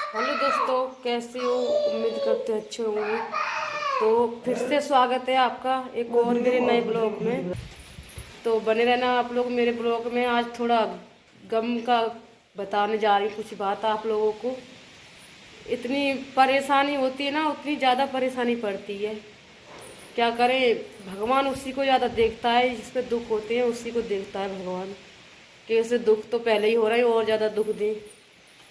Hello दोस्तों, कैसे हो? उम्मीद करते अच्छे होंगे। तो फिर से स्वागत है आपका एक और मेरे नए ब्लॉग में। तो बने रहना आप लोग मेरे ब्लॉग में। आज थोड़ा गम का बताने जा रही हूँ कुछ बात आप लोगों को। इतनी परेशानी होती है ना, उतनी ज़्यादा परेशानी पड़ती है। क्या करें, भगवान उसी को ज़्यादा देखता है, जिस पे दुख होते हैं उसी को देखता है भगवान। कि उसे दुख तो पहले ही हो रहा है और ज़्यादा दुख दे।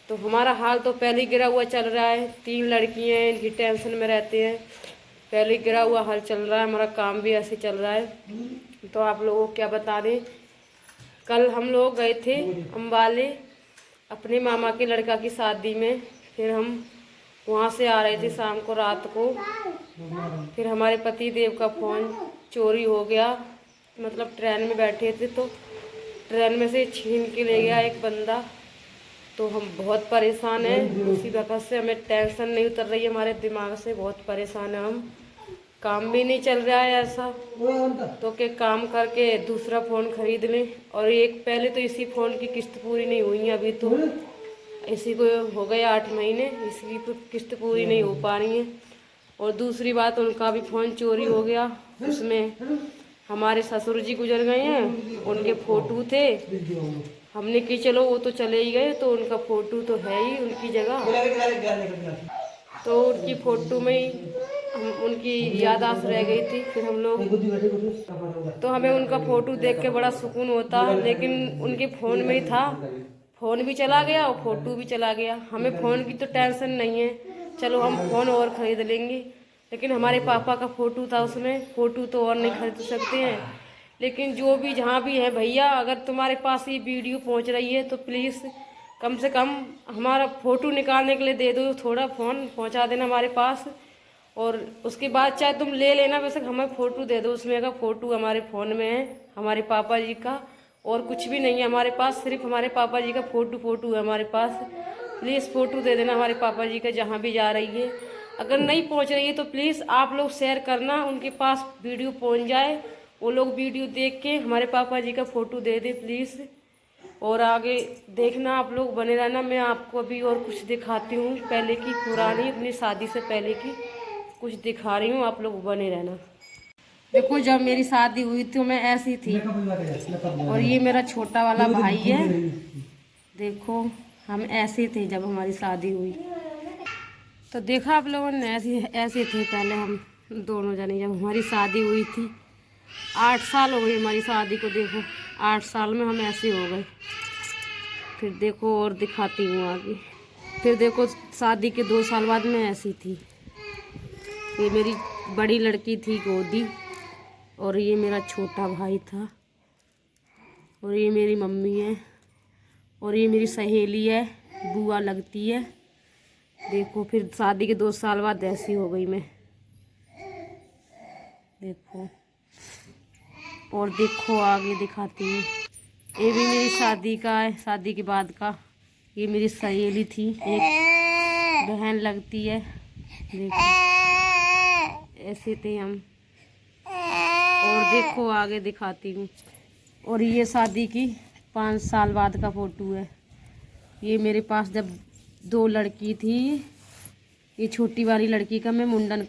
तो हमारा हाल तो पहले ही गिरा हुआ चल रहा है। 3 लड़कियां हैं, इनकी टेंशन में रहते हैं। पहले ही गिरा हुआ हाल चल रहा है, हमारा काम भी ऐसे चल रहा है। तो आप लोगों को क्या बता दें, कल हम लोग गए थे अम्बाले अपने मामा के लड़का की शादी में। फिर हम वहाँ से आ रहे थे शाम को, रात को। फिर हमारे पति देव का फ़ोन चोरी हो गया। मतलब ट्रेन में बैठे थे तो ट्रेन में से छीन के ले गया एक बंदा। तो हम बहुत परेशान हैं। उसी वजह से हमें टेंशन नहीं उतर रही है हमारे दिमाग से, बहुत परेशान है हम। काम भी नहीं चल रहा है ऐसा तो कि काम करके दूसरा फ़ोन खरीद लें। और एक पहले तो इसी फ़ोन की किस्त पूरी नहीं हुई है अभी, तो इसी को हो गए 8 महीने, इसकी किस्त पूरी नहीं हो पा रही है। और दूसरी बात, उनका भी फ़ोन चोरी हो गया। उसमें हमारे ससुर जी गुजर गए हैं, उनके फ़ोटो थे। हमने कि चलो वो तो चले ही गए, तो उनका फ़ोटो तो है ही उनकी जगह। तो उनकी फ़ोटो में ही उनकी याददाश्त रह गई थी। फिर हम लोग तो हमें उनका फ़ोटो देख के बड़ा सुकून होता, लेकिन उनके फ़ोन में ही था। फ़ोन भी चला गया और फ़ोटो भी चला गया। हमें फ़ोन की तो टेंशन नहीं है, चलो हम फ़ोन और ख़रीद लेंगे। लेकिन हमारे पापा का फ़ोटो था उसमें, फ़ोटो तो और नहीं खरीद सकते हैं। लेकिन जो भी जहाँ भी है भैया, अगर तुम्हारे पास ये वीडियो पहुँच रही है तो प्लीज़ कम से कम हमारा फ़ोटो निकालने के लिए दे दो, थोड़ा फ़ोन पहुँचा देना हमारे पास। और उसके बाद चाहे तुम ले लेना, वैसे हमें फ़ोटो दे दो। उसमें का फ़ोटो हमारे फ़ोन में है, हमारे पापा जी का, और कुछ भी नहीं है हमारे पास, सिर्फ हमारे पापा जी का फ़ोटो है हमारे पास। प्लीज़ फ़ोटो दे देना हमारे पापा जी का, जहाँ भी जा रही है। अगर नहीं पहुँच रही है तो प्लीज़ आप लोग शेयर करना, उनके पास वीडियो पहुँच जाए, वो लोग वीडियो देख के हमारे पापा जी का फ़ोटो दे दे प्लीज़। और आगे देखना, आप लोग बने रहना। मैं आपको अभी और कुछ दिखाती हूँ, पहले की पुरानी, अपनी शादी से पहले की कुछ दिखा रही हूँ, आप लोग बने रहना। देखो, जब मेरी शादी हुई तो मैं ऐसी थी, और ये मेरा छोटा वाला भाई है। देखो, हम ऐसे थे जब हमारी शादी हुई। तो देखा आप लोगों ने, ऐसे ऐसे थे पहले हम दोनों जने जब हमारी शादी हुई थी। 8 साल हो गई हमारी शादी को। देखो, 8 साल में हम ऐसे हो गए। फिर देखो और दिखाती हूँ आगे। फिर देखो, शादी के 2 साल बाद मैं ऐसी थी। ये मेरी बड़ी लड़की थी गोदी, और ये मेरा छोटा भाई था, और ये मेरी मम्मी है, और ये मेरी सहेली है, बुआ लगती है। देखो, फिर शादी के 2 साल बाद ऐसी हो गई मैं। देखो, और देखो आगे दिखाती हूँ। ये भी मेरी शादी का है, शादी के बाद का। ये मेरी सहेली थी, एक बहन लगती है। देखो, ऐसे थे हम। और देखो आगे दिखाती हूँ। और ये शादी की 5 साल बाद का फ़ोटो है। ये मेरे पास जब 2 लड़की थी। ये छोटी वाली लड़की का मैं मुंडन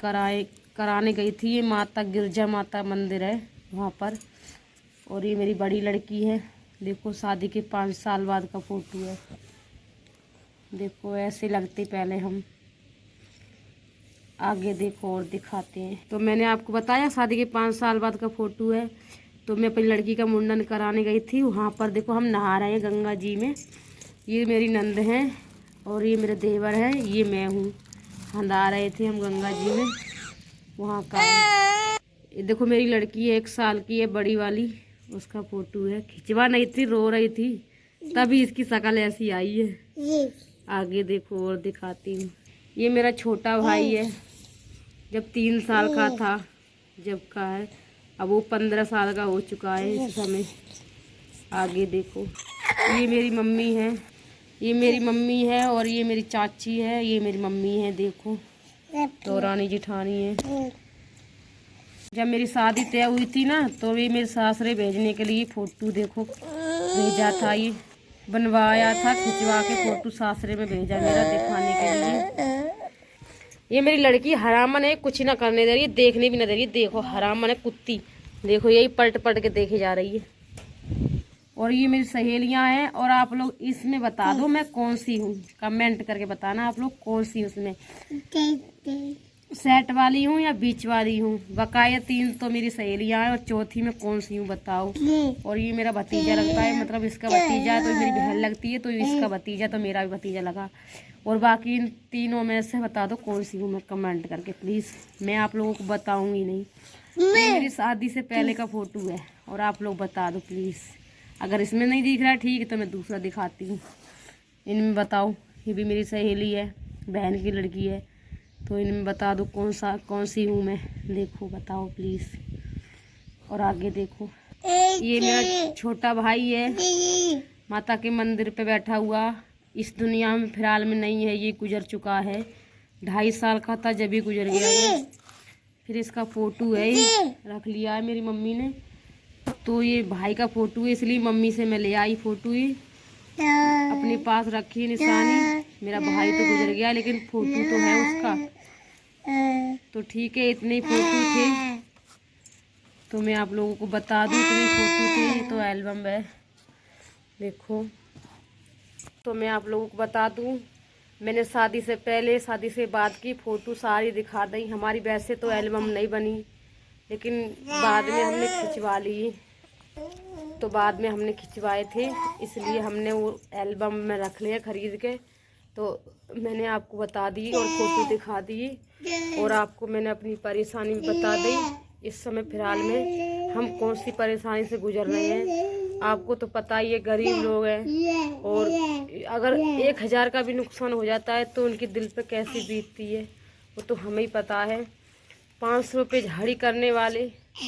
कराने गई थी। ये माता गिरजा माता मंदिर है वहाँ पर। और ये मेरी बड़ी लड़की है। देखो, शादी के 5 साल बाद का फ़ोटो है। देखो, ऐसे लगते पहले हम। आगे देखो और दिखाते हैं। तो मैंने आपको बताया शादी के 5 साल बाद का फ़ोटो है। तो मैं अपनी लड़की का मुंडन कराने गई थी वहाँ पर। देखो, हम नहा रहे हैं गंगा जी में। ये मेरी नंद हैं, और ये मेरे देवर हैं, ये मैं हूँ। नहा रहे थे हम गंगा जी में, वहाँ का। ये देखो, मेरी लड़की 1 साल की है, बड़ी वाली, उसका फ़ोटो है। खिंचवा नहीं थी, रो रही थी, तभी इसकी शक्ल ऐसी आई है। आगे देखो और दिखाती हूँ। ये मेरा छोटा भाई है, जब 3 साल का था जब का है। अब वो 15 साल का हो चुका है इस समय। आगे देखो, ये मेरी मम्मी है, ये मेरी मम्मी है, और ये मेरी चाची है, ये मेरी मम्मी है। देखो, तो रानी जिठानी है। जब मेरी शादी तय हुई थी ना, तो ये मेरे सासरे भेजने के लिए फ़ोटो देखो भेजा था। ये बनवाया था, खिंचवा के फोटो सासरे में भेजा मेरा दिखाने के लिए। ये मेरी लड़की हरामन है, कुछ ना करने दे रही है, देखने भी ना दे रही है। देखो हरामन है कुत्ती, देखो यही पलट पलट के देखे जा रही है। और ये मेरी सहेलियां हैं। और आप लोग इसमें बता दो मैं कौन सी हूँ, कमेंट करके बताना आप लोग कौन सी उसमें सेट वाली हूँ या बीच वाली हूँ। बकाया 3 तो मेरी सहेलियां हैं और चौथी में कौन सी हूँ बताओ। और ये मेरा भतीजा लगता है, मतलब इसका भतीजा है तो मेरी बहन लगती है, तो इसका भतीजा तो मेरा भी भतीजा लगा। और बाकी इन तीनों में से बता दो कौन सी हूँ मैं कमेंट करके प्लीज़। मैं आप लोगों को बताऊंगी नहीं, ये मेरी शादी से पहले का फोटो है और आप लोग बता दो प्लीज़। अगर इसमें नहीं दिख रहा है ठीक है तो मैं दूसरा दिखाती हूँ। इनमें बताओ, ये भी मेरी सहेली है, बहन की लड़की है, तो इनमें बता दो कौन सी हूँ मैं। देखो बताओ प्लीज़। और आगे देखो, ये मेरा छोटा भाई है, माता के मंदिर पे बैठा हुआ। इस दुनिया में फिलहाल में नहीं है, ये गुजर चुका है। 2.5 साल का था जब ही गुजर गया ये। फिर इसका फोटो है, ये रख लिया है मेरी मम्मी ने। तो ये भाई का फोटो है, इसलिए मम्मी से मैं ले आई फोटो, ये अपने पास रखी निशानी। मेरा भाई तो गुजर गया लेकिन फोटो तो है उसका। तो ठीक है, इतने फोटो थे तो मैं आप लोगों को बता दूं, इतने फोटो थे। ये तो एल्बम है देखो। तो मैं आप लोगों को बता दूं, मैंने शादी से पहले शादी से बाद की फ़ोटो सारी दिखा दी हमारी। वैसे तो एल्बम नहीं बनी, लेकिन बाद में हमने खिंचवा ली। तो बाद में हमने खिंचवाए थे, इसलिए हमने वो एल्बम में रख लिया खरीद के। तो मैंने आपको बता दी और फ़ोटो दिखा दी और आपको मैंने अपनी परेशानी बता दी। इस समय फिलहाल में हम कौन सी परेशानी से गुजर रहे हैं आपको तो पता ही है, गरीब लोग हैं। और अगर 1000 का भी नुकसान हो जाता है तो उनके दिल पे कैसी बीतती है वो तो हमें ही पता है। 500 पे झाड़ी करने वाले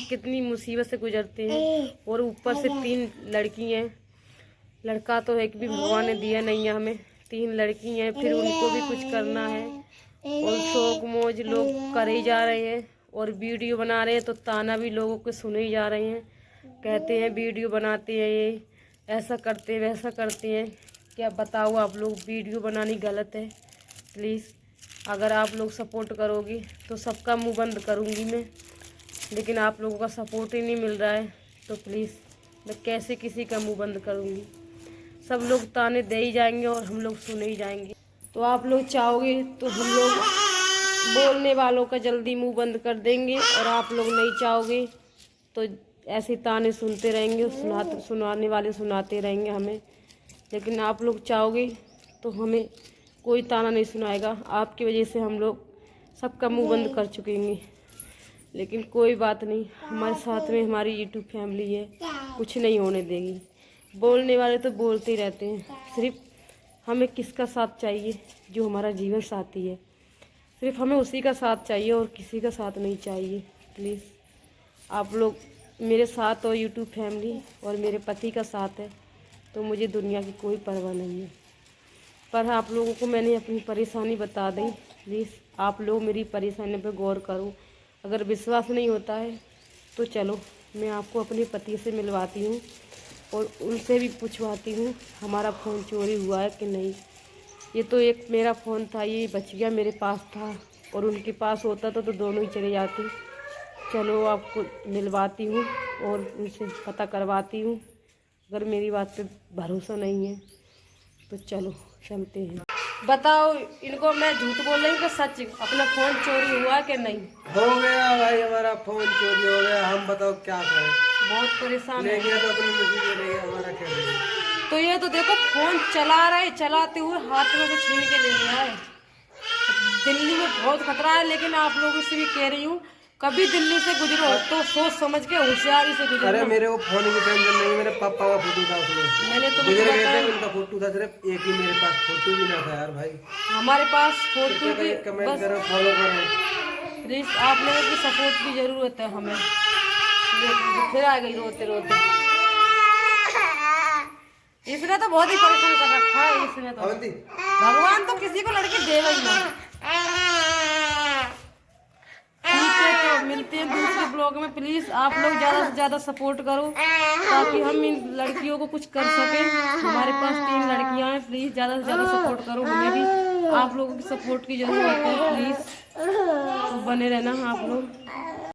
कितनी मुसीबत से गुजरते हैं। और ऊपर से 3 लड़की हैं, लड़का तो एक भी भगवान ने दिया नहीं है हमें। 3 लड़की हैं, फिर उनको भी कुछ करना है। और शौक मौज लोग करे ही जा रहे हैं और वीडियो बना रहे हैं तो ताना भी लोगों के सुने ही जा रहे हैं। कहते हैं वीडियो बनाते हैं, ये ऐसा करते हैं वैसा करते हैं। क्या बताओ आप लोग, वीडियो बनानी गलत है। प्लीज़ अगर आप लोग सपोर्ट करोगी तो सबका मुंह बंद करूँगी मैं, लेकिन आप लोगों का सपोर्ट ही नहीं मिल रहा है तो प्लीज़ मैं कैसे किसी का मुंह बंद करूँगी। सब लोग ताने दे ही जाएंगे और हम लोग सुने ही जाएंगे। तो आप लोग चाहोगे तो हम लोग बोलने वालों का जल्दी मुंह बंद कर देंगे, और आप लोग नहीं चाहोगे तो ऐसे ताने सुनते रहेंगे, सुनाने वाले सुनाते रहेंगे हमें। लेकिन आप लोग चाहोगे तो हमें कोई ताना नहीं सुनाएगा। आपकी वजह से हम लोग सबका मुंह बंद कर चुके हैं। लेकिन कोई बात नहीं, हमारे साथ में हमारी यूट्यूब फैमिली है, कुछ नहीं होने देगी। बोलने वाले तो बोलते ही रहते हैं, सिर्फ हमें किसका साथ चाहिए, जो हमारा जीवन साथी है। सिर्फ हमें उसी का साथ चाहिए और किसी का साथ नहीं चाहिए। प्लीज़ आप लोग मेरे साथ हो, यूट्यूब फैमिली और मेरे पति का साथ है तो मुझे दुनिया की कोई परवाह नहीं है। पर आप लोगों को मैंने अपनी परेशानी बता दी, प्लीज़ आप लोग मेरी परेशानी पर गौर करो। अगर विश्वास नहीं होता है तो चलो मैं आपको अपने पति से मिलवाती हूँ और उनसे भी पूछवाती हूँ हमारा फ़ोन चोरी हुआ है कि नहीं। ये तो एक मेरा फ़ोन था, ये बच गया, मेरे पास था, और उनके पास होता तो दोनों ही चले जाती। चलो आपको मिलवाती हूँ और उनसे पता करवाती हूँ। अगर मेरी बात पे भरोसा नहीं है तो चलो चलते हैं। बताओ इनको मैं झूठ बोल रही हूँ कि सच, अपना फ़ोन चोरी हुआ कि नहीं? हो गया भाई, हमारा फ़ोन चोरी हो गया। हम बताओ क्या करें, बहुत परेशान ले है। गया तो अपनी नसीब ले गया, हमारा क्या करें। तो ये तो देखो फ़ोन चला रहे, चलाते हुए हाथ में से छीन के ले लिया है। दिल्ली में बहुत खतरा है, लेकिन आप लोगों से भी कह रही हूँ कभी दिल्ली से गुजरो तो सोच समझ के होशियारी से गुजरो। अरे मेरे को फोन की टेंशन नहीं, मेरे पापा का फोटो था उसमें, मैंने तो गुजर गए थे, उनका फोटो था, सिर्फ एक ही मेरे पास फोटो भी ना था यार भाई। हमारे पास फोटो भी, कमेंट करो, फॉलो करो प्लीज। आप लोगों की सपोर्ट की जरूरत है हमें। फिर आ गई रोते रोते। इसने तो बहुत ही परेशान कर रखा है। इसने तो भगवान तो किसी को लड़की देगा ही नहीं। ठीक है, तो मिलते हैं दूसरे ब्लॉग में प्लीज आप लोग ज्यादा से ज्यादा सपोर्ट करो ताकि हम इन लड़कियों को कुछ कर सके। हमारे पास 3 लड़कियां हैं, प्लीज ज्यादा से ज्यादा सपोर्ट करो। हमें भी आप लोगों की सपोर्ट की जरूरत है, प्लीज तो बने रहना आप लोग।